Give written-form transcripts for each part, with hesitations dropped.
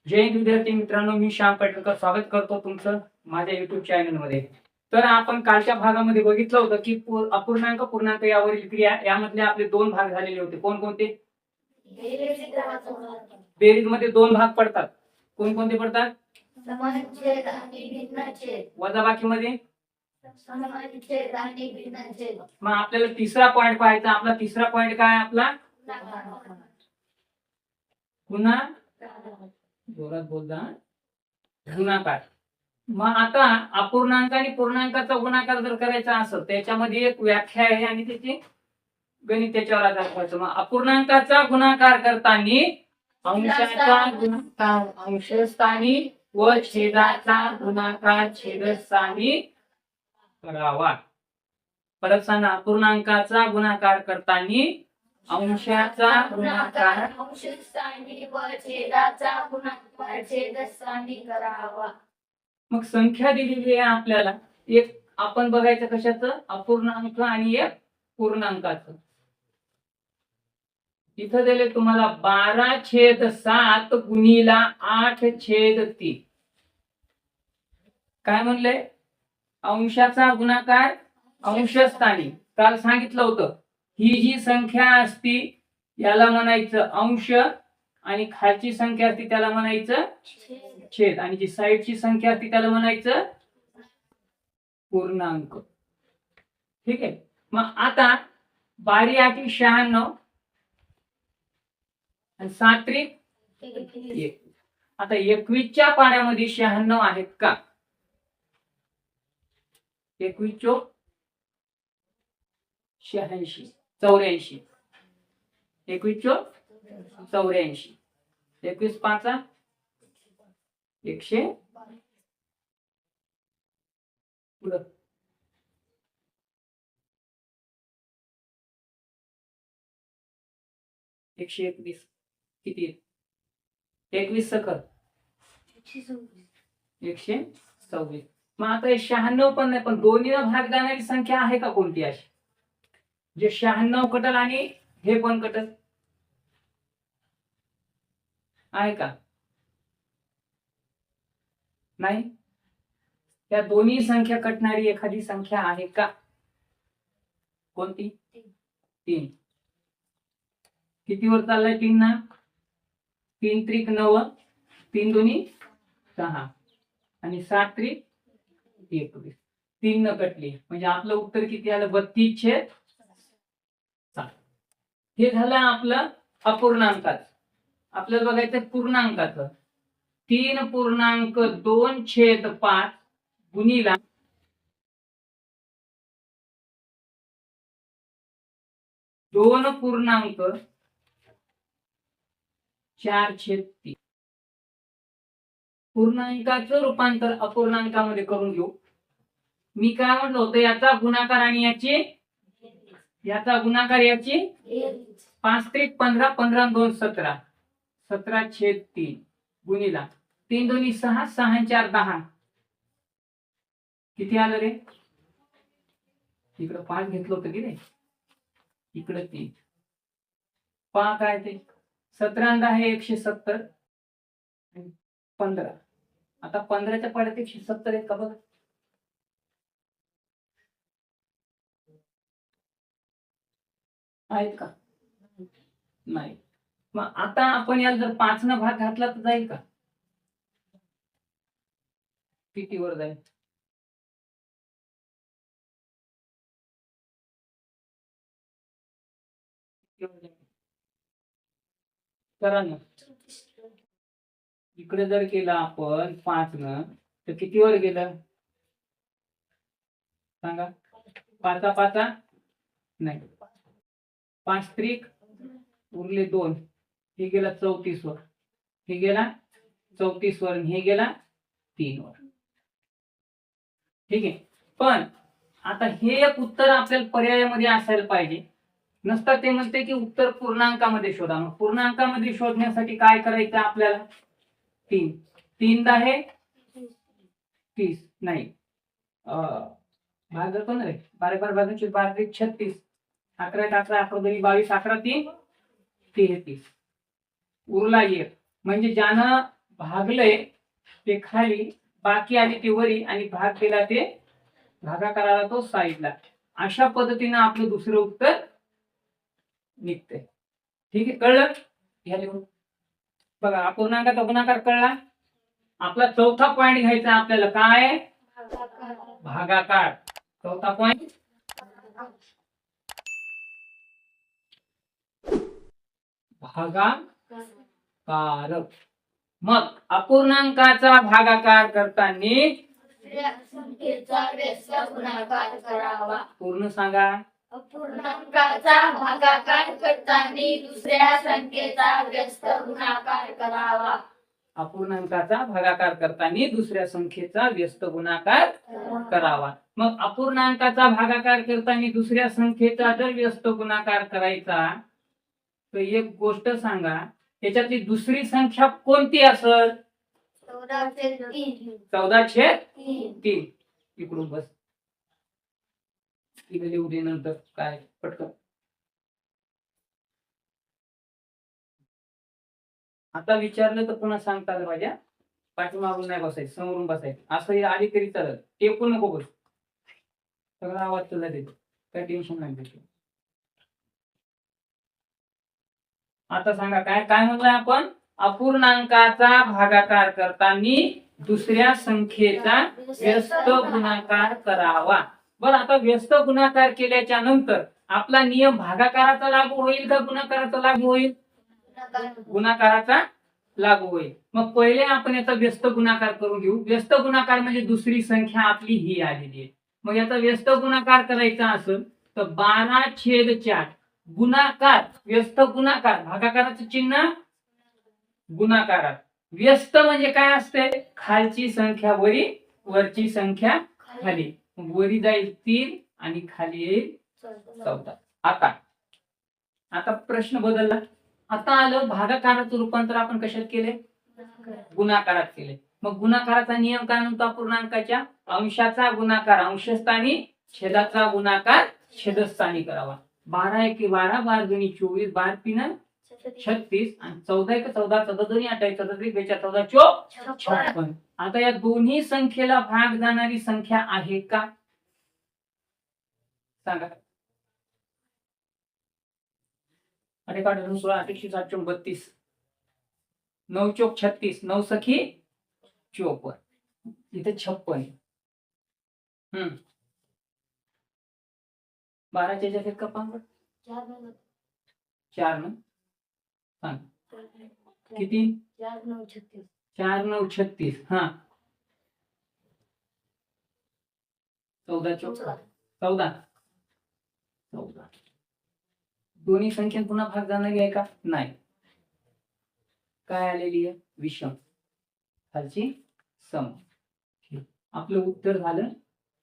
जय हिंद विद्यार्थी मित्रांनो, मी श्याम पेटकर स्वागत करतो तुमचं माझ्या युट्यूब चॅनल मध्ये. तर आपण कालच्या भागामध्ये बघितलं होतं की अपूर्णांक पूर्णांक यावरील क्रिया यामधले आपले दोन भाग झालेले होते. कोणकोणते? बेरीज मध्ये दोन भाग पडतात. कोणकोणते पडतात? वजाबाकी मध्ये मग आपल्याला तिसरा पॉइंट पाहायचा. आपला तिसरा पॉइंट काय? आपला जोरात बोलता, गुणाकार. मग आता अपूर्णांक आणि पूर्णांकाचा गुणाकार जर करायचा असेल त्याच्यामध्ये एक व्याख्या आहे आणि त्याची गणित त्याच्यावर दाखवायचं. मग अपूर्णांकाचा गुणाकार करताना अंशाचा गुणाकार अंशस्थानी व छेदाचा गुणाकार छेदस्थानी करावा. परत सांगा, अपूर्णांकाचा गुणाकार करताना अंशाचा गुणाकार अंशस्थानी व छेदाचा गुणाकार छेदस्थानी करावा. मग संख्या दिलेली आहे आपल्याला. एक आपण बघायचं कशाचं? अपूर्णांक आणि एक पूर्णांकाचं. इथं दिले तुम्हाला 12/7 गुणिला 8/3. काय म्हणले? अंशाचा गुणाकार अंशस्थानी. काल सांगितलं होतं ही जी संख्या असती याला म्हणायचं अंश आणि खालची संख्या असती त्याला म्हणायचं छेद आणि जी साईडची संख्या असती त्याला म्हणायचं पूर्णांक. ठीक आहे. मग आता 12 × 96 आणि 7 × 1. आता 21च्या पाण्यामध्ये 96 आहेत का? 21 × 86 84. 21 × 84. 21 × 5 = 100. पुढं 121 किती? 21 सकल 126. मग आता 96 पण नाही, पण दोन्हीला भाग जाणारी संख्या आहे का कोणती अशी जे 96 कटल आणि हे पण कटल? आहे का? नाही. त्या दोन्ही संख्या कटणारी एखादी संख्या आहे का? कोणती? 3. कितीवर चाललाय 3 ना? 3 त्रिक 9, 3 दोन्ही 6 आणि 7 त्रिक 21. 3 न कटली म्हणजे आपलं उत्तर किती आलं? 32/7. हे झालं आपलं अपूर्णांकाचं. आपल्याला बघायचं पूर्णांकाचं. 3.2/5 गुणिला 2.4/3. पूर्णांकाचं रूपांतर अपूर्णांकामध्ये करून घेऊ. मी काय म्हटलं होतं? याचा गुणाकार आणि याचा गुणाकार याची 5 त्रिक 15, 15 आणि 2 17, 17/3 गुणिला 3 दोन्ही 6, 6 आणि 4 10. किती आलं रे? इकडं 5 घेतलं होतं की रे, इकडं 3. पहा काय ते 17 आणि 10 हे 170 आणि 15. आता 15च्या पाड्यात 170 आहेत का बघा? आहेत का? नाही. मग आता आपण याला जर 5 न भाग घातला तर जाईल का? कितीवर जाईल? करा ना. इकडे जर केला आपण 5 न तर कितीवर गेलं सांगा? 5 5 नाही, 5 त्रिक उरले 2. हे गेला 34 वर, हे गेला 34 वर, हे गेला 3 वर. ठीक आहे. पण आता हे एक उत्तर आपल्याला पर्यायामध्ये असायला पाहिजे. नसता ते म्हणते की उत्तर पूर्णांकामध्ये शोधा. मग पूर्णांकामध्ये शोधण्यासाठी काय करायचं आपल्याला? 3 3 10 30 नाही, भाग करतो ना रे. 12 12 भाग 12 त्रिक 36, 11 11 11 22, 11 3 33. उरला 1. म्हणजे ज्यानं भागलंय ते खाली, बाकी आली ती वरी आणि भाग केला ते भागाकाराला तो साईडला. अशा पद्धतीनं आपलं दुसरं उत्तर निघतंय. ठीक आहे, कळलं? घ्या लिहून. बघा अपूर्णांकाचा गुणाकार कळला. आपला चौथा पॉइंट घ्यायचा आपल्याला, काय? भागाकार. चौथा पॉइंट भागाकार. मग अपूर्णांकाचा भागाकार करताना दुसऱ्या संख्येचा व्यस्त गुणाकार करावा. पूर्ण सांगा. अपूर्णांकाचा भागाकार करताना दुसऱ्या संख्येचा व्यस्त गुणाकार करावा. अपूर्णांकाचा भागाकार करताना दुसऱ्या संख्येचा व्यस्त गुणाकार करावा. मग अपूर्णांकाचा भागाकार करताना दुसऱ्या संख्येचा जर व्यस्त गुणाकार करायचा तर एक गोष्ट सांगा, त्याच्यातली दुसरी संख्या कोणती असेल? 14/3. 14/3. इकडून बस, इकडे लिहू दे नंतर काय पटकन. आता विचारलं तर पुन्हा सांगता आलं पाहिजे. पाठीमागून नाही बसायचं, समोरून बसायचं. असं हे आली तरी चालत, टेकून नको बस. सगळा आवाज तुला देतो, काय टेन्शन नाही देतो. आता सांगा काय काय म्हणलंय आपण? अपूर्णांकाचा भागाकार करताना दुसऱ्या संख्येचा व्यस्त गुणाकार करावा. बरं, आता व्यस्त गुणाकार केल्याच्या नंतर आपला नियम भागाकाराचा लागू होईल का गुणाकाराचा लागू होईल? गुणाकाराचा लागू होईल. मग पहिले आपण याचा व्यस्त गुणाकार करून घेऊ. व्यस्त गुणाकार म्हणजे दुसरी संख्या आपली ही आलेली आहे. मग याचा व्यस्त गुणाकार करायचा असेल तर 12/4 गुणाकार, व्यस्त गुणाकार, भागाकाराचं चिन्ह गुणाकारात. व्यस्त म्हणजे काय असते? खालची संख्या वरी, वरची संख्या खाली. वरी जाईल 3 आणि खाली येईल 14. आता प्रश्न बदलला. आता आलं भागाकाराचं रूपांतर आपण कशात केले? गुणाकारात केले. मग गुणाकाराचा नियम काय म्हणतो? अपूर्णांकाच्या अंशाचा गुणाकार अंशस्थानी, छेदाचा गुणाकार छेदस्थानी करावा. 12 × 12, 12 × 24, 12 × 3 36 आणि 14 × 14, 14 2 28, 14 3 42, 14 4 56. आता या दोन्ही संख्येला भाग जाणारी संख्या आहे का? सांगा. 8 × 8 = 16, 8 × 7 = 32, 9 × 4 = 36, 9 सखी 54, इथे 56. 12 च्या जागेत कपा 4 न सांग किती? 4 9 36. 4 9 36. हा 14 14 14. दोन्ही संख्या पुन्हा भाग जाणारी आहे का? नाही. काय आलेली आहे? विषम, खालची सम. आपलं उत्तर झालं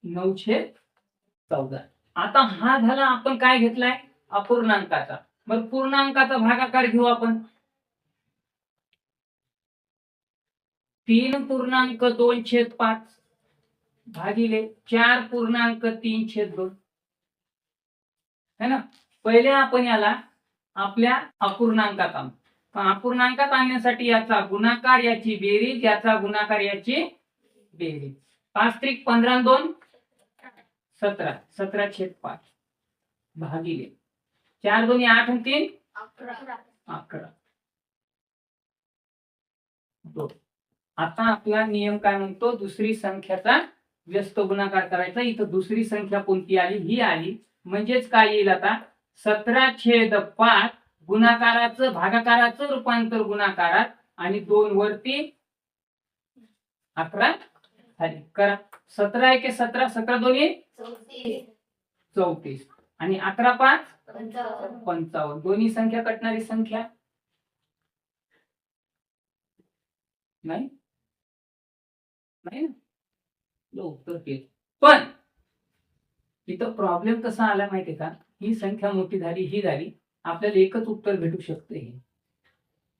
9/14. आता हा झाला आपण काय घेतलाय? अपूर्णांकाचा. मग पूर्णांकाचा भागाकार घेऊ आपण. 3.2/5 भागिले 4.3/2 है ना. पहिले आपण याला आपल्या अपूर्णांकात आणू. अपूर्णांकात आणण्यासाठी याचा गुणाकार याची बेरीज, याचा गुणाकार याची बेरीज. 5 त्रिक 15 2 17, 17/5 भागिले 4 2 8 आणि 3 11. आता आपला नियम काय म्हणतो? दुसरी संख्याचा व्यस्त गुणाकार करायचा. इथं दुसरी संख्या कोणती आली? ही आली. म्हणजेच काय येईल आता? 17/5 गुणाकाराचं भागाकाराचं रूपांतर गुणाकारात आणि 2 वरती 11 खाली करा. 17 × 17, 17 2 34 आणि 11 5 55. दोन्ही संख्या कटणारी संख्या नाही ना, उत्तर केलं. पण इथं प्रॉब्लेम कसा आला माहितीये का? ही संख्या मोठी झाली, ही झाली, आपल्याला एकच उत्तर भेटू शकते.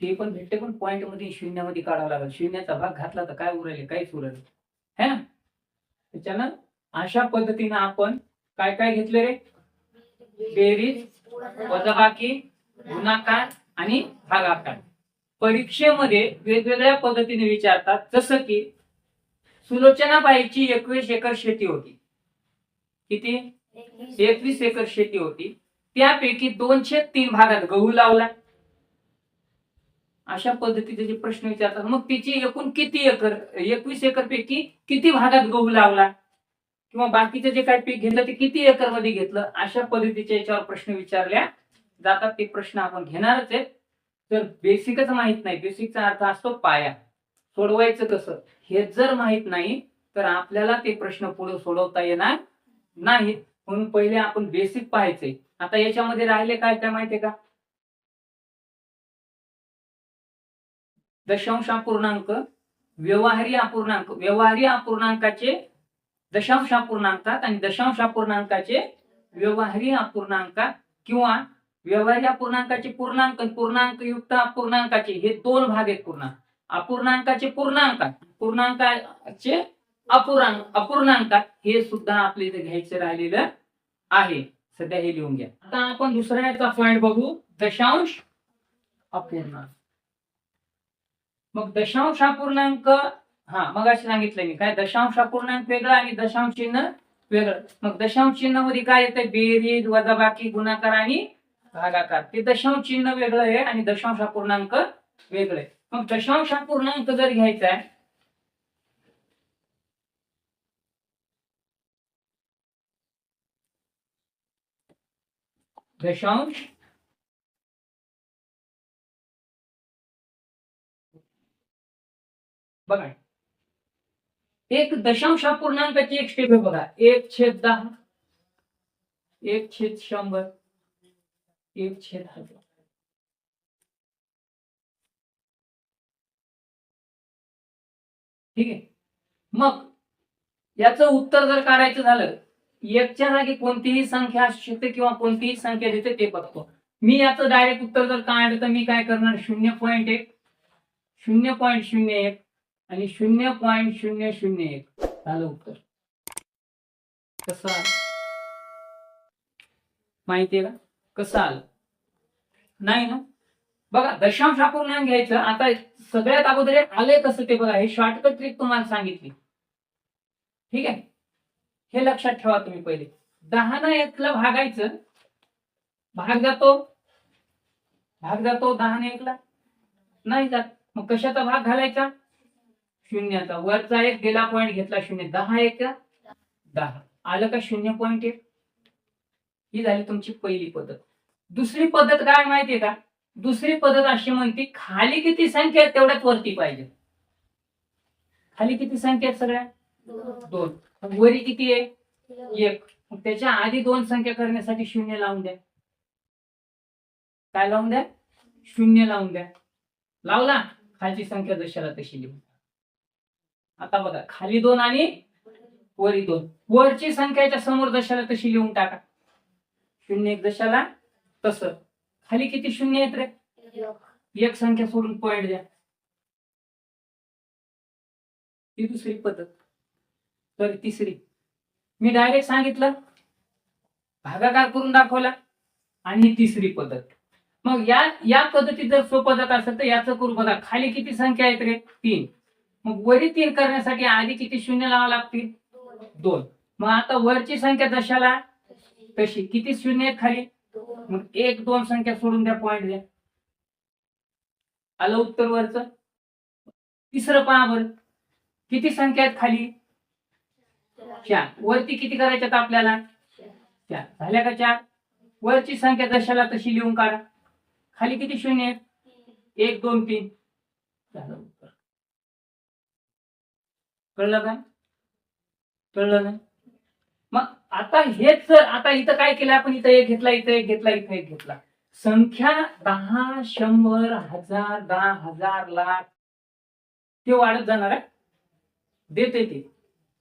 ते पण भेटते, पण पॉइंट मध्ये शून्यामध्ये काढावं लागेल. शून्याचा भाग घातला तर काय उरले? काहीच उरले है ना. त्याच्यानं अशा पद्धतीनं आपण काय काय घेतले रे? बेरीज, वजाबाकी, गुणाकार आणि भागाकार. परीक्षेमध्ये वेगवेगळ्या पद्धतीने विचारतात. जसं की सुलोचनाबाईची 21 एकर शेती होती. किती? 21 एकर शेती होती. त्यापैकी 2/3 भागात गहू लावला. अशा पद्धतीचे जे प्रश्न विचारतात. मग तिची एकूण किती एकर, 21 एकर पैकी किती भागात गहू लावला, किंवा बाकीचं जे काही पीक घेतलं ते किती एकर मध्ये घेतलं, अशा पद्धतीच्या याच्यावर प्रश्न विचारल्या जातात. ते प्रश्न आपण घेणारच आहे. तर बेसिकच माहित नाही, बेसिकचा अर्थ असतो पाया. सोडवायचं कसं हे जर माहित नाही तर आपल्याला ते प्रश्न पुढे सोडवता येणार नाहीत. म्हणून पहिले आपण बेसिक पाहायचंय. आता याच्यामध्ये राहिले काय काय माहितीये का? दशांश अपूर्णांक, व्यवहारी अपूर्णांक. व्यवहारी अपूर्णांकाचे दशांश अपूर्णांकात आणि दशांश अपूर्णांकाचे व्यवहारी अपूर्णांकात, किंवा व्यवहारी अपूर्णांकाचे पूर्णांक, पूर्णांकयुक्त अपूर्णांकाचे हे 2 भाग आहेत. अपूर्णांकाचे पूर्णांकात, पूर्णांकाचे अपूर्णांकात हे सुद्धा आपल्या इथे घ्यायचं राहिलेलं आहे. सध्या हे लिहून घ्या. आता आपण दुसऱ्या याचा पॉइंट बघू, दशांश अपूर्णांक. मग दशांश अपूर्णांक, मग असे सांगितलं मी काय, दशांश अपूर्णांक वेगळा आणि दशांश चिन्ह वेगळं. मग दशांश चिन्ह मध्ये काय येतं, बेरीज, वजाबाकी, गुणाकार आणि भागाकार. ते दशांश चिन्ह वेगळं आहे आणि दशांश अपूर्णांक वेगळं आहे. मग दशांश अपूर्णांक जर घ्यायचा आहे, दशांश बघा, एक दशांश अपूर्णांकाची एक स्टेप आहे बघा, 1/10, 1/100, 1/1000. ठीक आहे. मग याचं उत्तर जर काढायचं झालं, एकच्या जागी कोणतीही संख्या असू शकते किंवा कोणतीही संख्या देते ते बघतो. मी याचं डायरेक्ट उत्तर जर काढलं तर मी काय करणार, 0.1, 0.01 आणि 0.001 झालं उत्तर. कसं आलं माहितीये का? कसं आलं? नाही ना. बघा, दशांश अपूर्णांक घ्यायचं. आता सगळ्यात अगोदर आले कसं ते बघा, हे शॉर्टकट ट्रिक तुम्हाला सांगितली. ठीक आहे, हे लक्षात ठेवा तुम्ही. पहिले 10 ने 1 ला भागायचं, भाग जातो 10 ने 1 ला नाही जात. मग कशाचा भाग घालायचा, शून्याचा. वरचा 1 गेला, पॉईंट घेतला 0, 10 1 10 आलं का 0.1. ही झाली तुमची पहिली पद्धत. दुसरी पद्धत काय माहितीये का? दुसरी पद्धत अशी म्हणते, खाली किती संख्या आहेत तेवढ्याच वरती पाहिजे. खाली किती संख्या आहेत सगळ्या? 2. वरी किती आहे? 1. मग त्याच्या आधी 2 संख्या करण्यासाठी 0 लावून द्या. काय लावून द्या? 0 लावून द्या. लावला, खालची संख्या जशाला तशी लिहू. आता बघा, खाली 2 आणि वरी 2. वरची संख्याच्या समोर जशाला तशी लिहून टाका. 0 1 जशाला तसं. खाली किती 0 आहेत रे? 1 संख्या सोडून पॉइंट द्या. ही दुसरी पद्धत. तर तिसरी मी डायरेक्ट सांगितलं, भागाकार करून दाखवला. आणि तिसरी पद्धत. मग या पद्धतीत जर सोपं जात असेल तर याचं करू बघा. खाली किती संख्या आहेत रे? 3. मग वरी 3 करण्यासाठी आधी किती 0 लावा लागतील? 2. मग आता वरची संख्या जशाला तशी. किती 0 आहेत खाली? मग 1 2 संख्या सोडून द्या, पॉइंट द्या. आलं उत्तर वरचं. तिसरं पहा बरं, किती संख्या आहेत खाली? 4. वरती किती करायच्यात आपल्याला? 4. झाल्या का 4? वरची संख्या जशाला तशी लिहून काढा. खाली किती 0 आहेत? 1 2 3 झालं उत्तर. कळलं का? कळलं ना? मग आता हेच जर, आता इथं काय केलं आपण, इथं 1 घेतला, इथं 1 घेतला, इथं 1 घेतला. संख्या 10 100 1000 10,000 लाख ते वाढत जाणार आहे. देते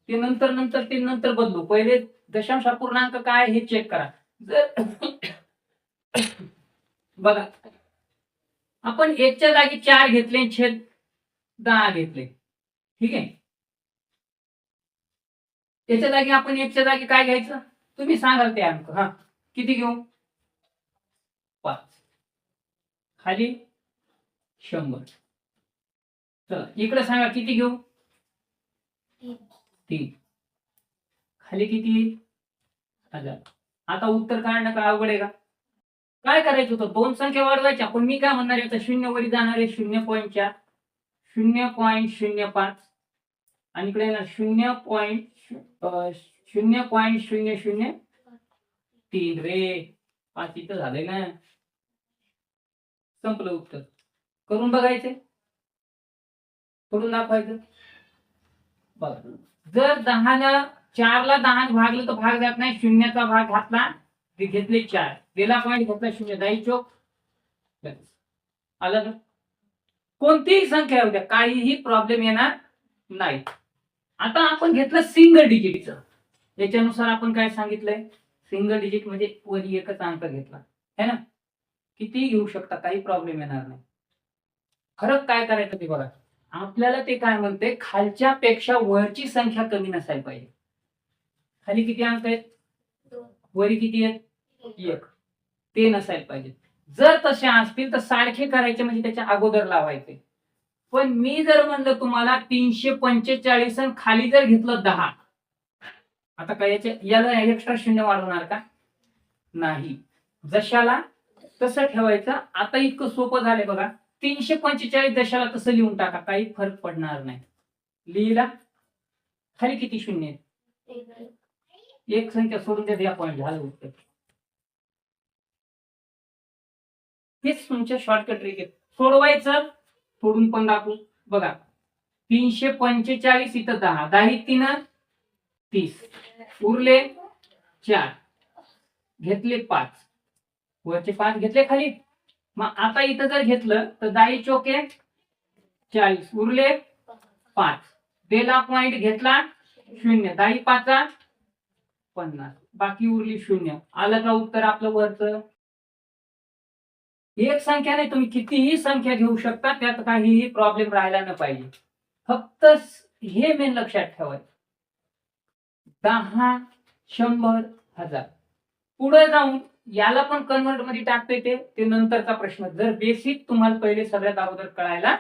ते नंतर बदलू. पहिले दशांश अपूर्णांक काय हे चेक करा. जर बघा, आपण 1 च्या जागी 4 घेतले, छेद 10 घेतले. ठीक आहे, त्याच्या जागी आपण 1 च्या जागी काय घ्यायचं तुम्ही सांगाल ते अंक. किती घेऊ? 5. खाली 100. चला इकडे सांगा किती घेऊ? 3. खाली किती? 1000. आता उत्तर काढणं का अवघड आहे का? काय करायचं होतं? दोन संख्या वाढवायच्या, पण मी काय म्हणणार आहे, आता 0 वरी जाणार आहे 0.4, 0.05 आणि इकडे येणार 0.003 रे. 5 इथं झालंय ना. संपलं उत्तर. करून बघायचे, करून दाखवायचं. बघा, जर 4ला 10 भागलं तर भाग जात नाही. 0चा भाग घातला ते घेतले 4, गेला पॉईंट घेतला 0, 10 चोक. आलं ना? कोणतीही संख्या येऊ द्या, काहीही प्रॉब्लेम येणार नाही. आता आपण घेतलं सिंगल डिजिटचं. याच्यानुसार आपण काय सांगितलंय? सिंगल डिजिट म्हणजे वरी एकच अंक घेतला है ना. कितीही घेऊ शकता, काही प्रॉब्लेम येणार नाही. फरक काय करायचं ते बघा. आपल्याला ते काय म्हणते, खालच्या पेक्षा वरची संख्या कमी नसायला पाहिजे. खाली किती अंक आहेत? 2. वरी किती आहेत? 1. ते नसायला पाहिजे. जर तसे असतील तर सारखे करायचे, म्हणजे त्याच्या अगोदर लावायचे. पण मी जर म्हणलं तुम्हाला 345 आणि खाली जर घेतलं 10, आता काय याला एक्स्ट्रा 0 वाढवणार का? नाही. जशाला तसं ठेवायचं. आता इतकं सोपं झालंय बघा. 345 जशाला तसं लिहून टाका, काही फरक पडणार नाही. लिहिला. खाली किती 0 आहेत? एक संख्या सोडून द्या, पॉईंट झालं उत्तर. हेच तुमच्या शॉर्टकट ट्रिक आहे. सोडवायचं, सोडून पण दाखवू. बघा 345 इथं 10, 10 3 30, उरले 4, घेतले 5, वरचे 5 घेतले खाली. मग आता इथं जर घेतलं तर 10 चोके 40, उरले 5, दिला पॉईंट घेतला 0, 10 5 50, बाकी उरली 0. आलं का उत्तर आपलं वरचं? एक संख्या नाही, तुम्ही कितीही संख्या घेऊ शकता, त्यात काहीही प्रॉब्लेम राहिला न पाहिजे. फक्त हे मेन लक्षात ठेवायचं. 10, 100, 1000 पुढे जाऊन याला पण कन्वर्ट मध्ये टाकता येते, ते नंतरचा प्रश्न. जर बेसिक तुम्हाला पहिले सगळ्यात अगोदर कळायला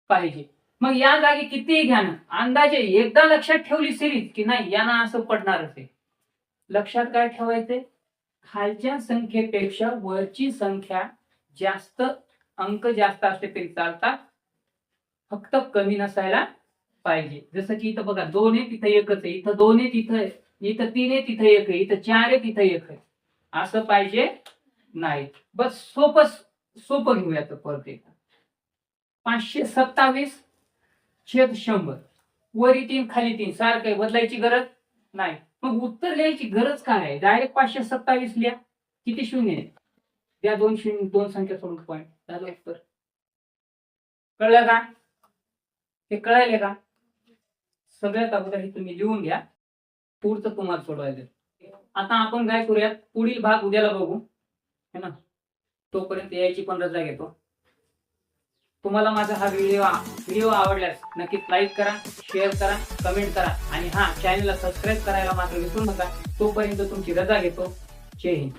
पाहिजे. मग या जागी कितीही घ्या ना, अंदाजे एकदा लक्षात ठेवली सिरीज की नाही यांना असं पडणारच आहे. लक्षात काय ठेवायचे? खालच्या संख्येपेक्षा वरची संख्या जास्त, अंक जास्त असले तरी चालतात, फक्त कमी नसायला पाहिजे. जसं की इथं बघा 2 आहे तिथं 1च आहे, इथं 2 आहे तिथं 3 आहे तिथं 1 आहे, इथं 4 आहे तिथं 1 आहे. असं पाहिजे नाही. बस सोपं घेऊयात परत एकदा. 527/100, वरी 3 खाली 3, सारखं आहे, बदलायची गरज नाही. मग उत्तर लिहायची गरज काय आहे? डायरेक्ट 527 लिहा. किती 0 आहे? त्या 2 संख्या सोडून पॉईंट झालं उत्तर. कळलं का? हे कळायले का? सगळ्यात अगोदर हे तुम्ही लिहून घ्या, पुढचं तुम्हाला सोडवायचं. आता आपण काय करूयात, पुढील भाग उद्याला बघू है ना. तोपर्यंत यायची पण रजा घेतो. तुम्हाला माझा हा व्हिडिओ आवडल्यास नक्कीच लाईक करा, शेअर करा, कमेंट करा आणि चॅनलला सबस्क्राईब करायला मात्र विसरू नका. तोपर्यंत तुमची रजा घेतो. जय हिंद.